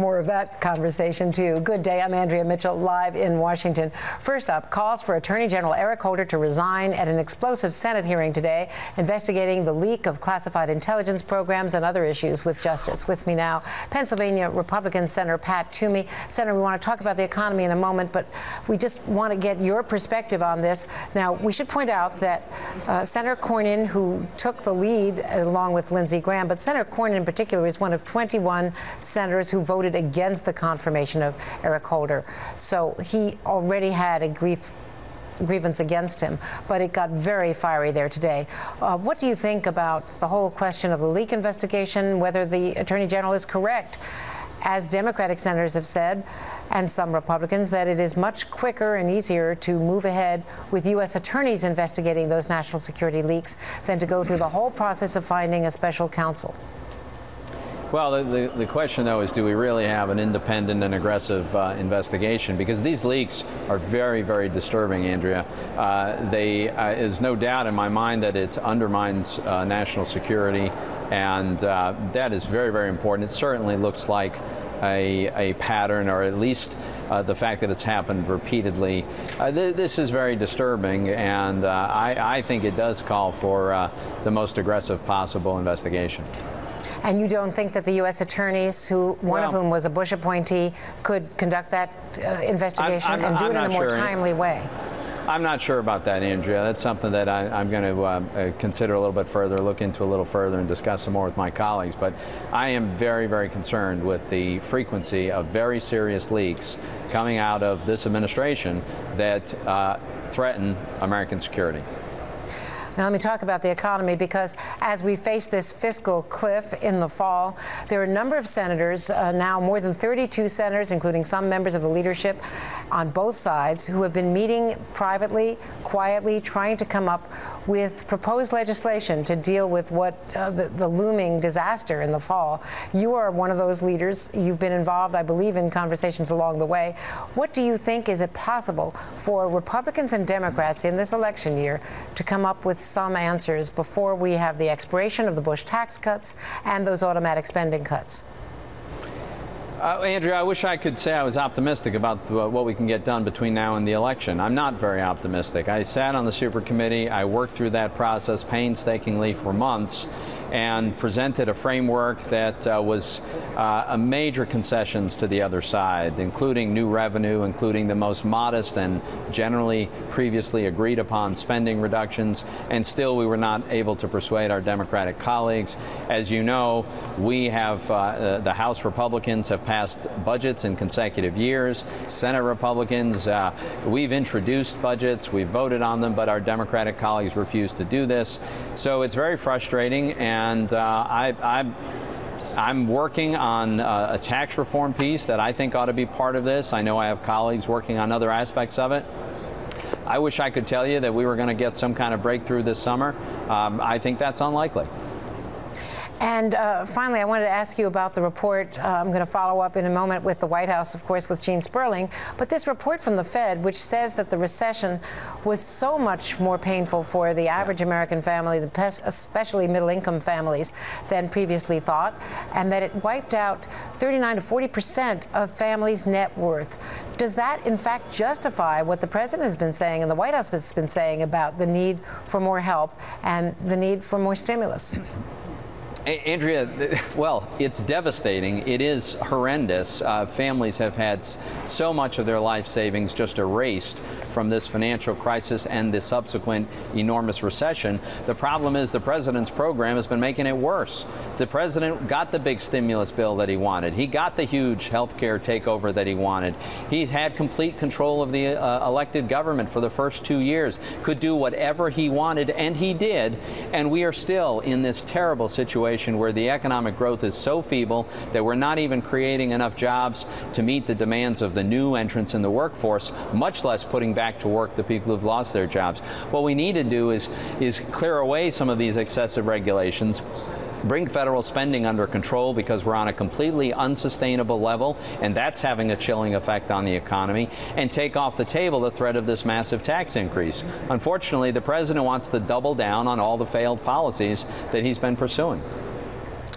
more of that conversation, too. Good day. I'm Andrea Mitchell, live in Washington. First up, calls for Attorney General Eric Holder to resign at an explosive Senate hearing today, investigating the leak of classified intelligence programs and other issues with justice. With me now, Pennsylvania Republican Senator Pat Toomey. Senator, we want to talk about the economy in a moment, but we just want to get your perspective on this. Now, we should point out that Senator Cornyn, who took the lead along with Lindsey Graham, but Senator Cornyn in particular is one of 21 senators who voted against the confirmation of Eric Holder. So he already had a grievance against him, but it got very fiery there today. What do you think about the whole question of the leak investigation, whether the Attorney General is correct, as Democratic senators have said, and some Republicans, that it is much quicker and easier to move ahead with U.S. attorneys investigating those national security leaks than to go through the whole process of finding a special counsel? Well, the question, though, is do we really have an independent and aggressive investigation? Because these leaks are very, very disturbing, Andrea. Is no doubt in my mind that it undermines national security, and that is very, very important. It certainly looks like a pattern, or at least the fact that it's happened repeatedly. This is very disturbing, and I think it does call for the most aggressive possible investigation. And you don't think that the U.S. attorneys, one of whom was a Bush appointee, could conduct that investigation and do it in a more timely way? I'm not sure about that, Andrea. That's something that I'm going to consider a little bit further, look into a little further, and discuss some more with my colleagues. But I am very, very concerned with the frequency of very serious leaks coming out of this administration that threaten American security. Now, let me talk about the economy, because as we face this fiscal cliff in the fall, there are a number of senators, now more than 32 senators, including some members of the leadership on both sides, who have been meeting privately, quietly, trying to come up with proposed legislation to deal with what the looming disaster in the fall. You are one of those leaders. You've been involved, I believe, in conversations along the way. What do you think is it possible for Republicans and Democrats in this election year to come up with some answers before we have the expiration of the Bush tax cuts and those automatic spending cuts? Andrea, I wish I could say I was optimistic about what we can get done between now and the election. I'm not very optimistic. I sat on the super committee. I worked through that process painstakingly for months and presented a framework that was a major concessions to the other side, including new revenue, including the most modest and generally previously agreed upon spending reductions, and still we were not able to persuade our Democratic colleagues. As you know, we have the House Republicans have passed budgets in consecutive years. Senate Republicans, we've introduced budgets, we've voted on them, but our Democratic colleagues refuse to do this. So it's very frustrating, and I'm working on a tax reform piece that I think ought to be part of this. I know I have colleagues working on other aspects of it. I wish I could tell you that we were going to get some kind of breakthrough this summer. I think that's unlikely. And finally, I wanted to ask you about the report. I'm going to follow up in a moment with the White House, of course, with Gene Sperling. But this report from the Fed, which says that the recession was so much more painful for the average American family, especially middle-income families, than previously thought, and that it wiped out 39 to 40% of families' net worth. Does that, in fact, justify what the president has been saying and the White House has been saying about the need for more help and the need for more stimulus? Andrea, well, it's devastating. It is horrendous. Families have had so much of their life savings just erased from this financial crisis and the subsequent enormous recession. The problem is the president's program has been making it worse. The president got the big stimulus bill that he wanted. He got the huge health care takeover that he wanted. He had complete control of the elected government for the first 2 years, could do whatever he wanted, and he did. And we are still in this terrible situation where the economic growth is so feeble that we're not even creating enough jobs to meet the demands of the new entrants in the workforce, much less putting back to work the people who've lost their jobs. What we need to do is clear away some of these excessive regulations, bring federal spending under control, because we're on a completely unsustainable level, and that's having a chilling effect on the economy, and take off the table the threat of this massive tax increase. Unfortunately, the president wants to double down on all the failed policies that he's been pursuing.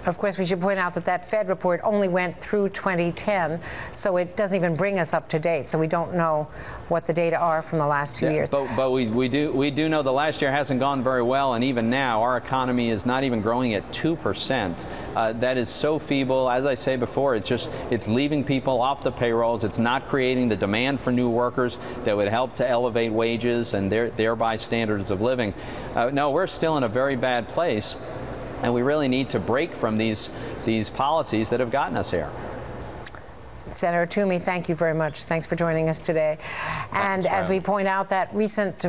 Of course, we should point out that that Fed report only went through 2010, so it doesn't even bring us up to date. So we don't know what the data are from the last 2 years. But we do know the last year hasn't gone very well, and even now our economy is not even growing at 2%. That is so feeble. As I say before, it's leaving people off the payrolls. It's not creating the demand for new workers that would help to elevate wages and thereby standards of living. No, we're still in a very bad place. And we really need to break from these policies that have gotten us here. Senator Toomey, thank you very much. Thanks for joining us today. And as we point out, that recent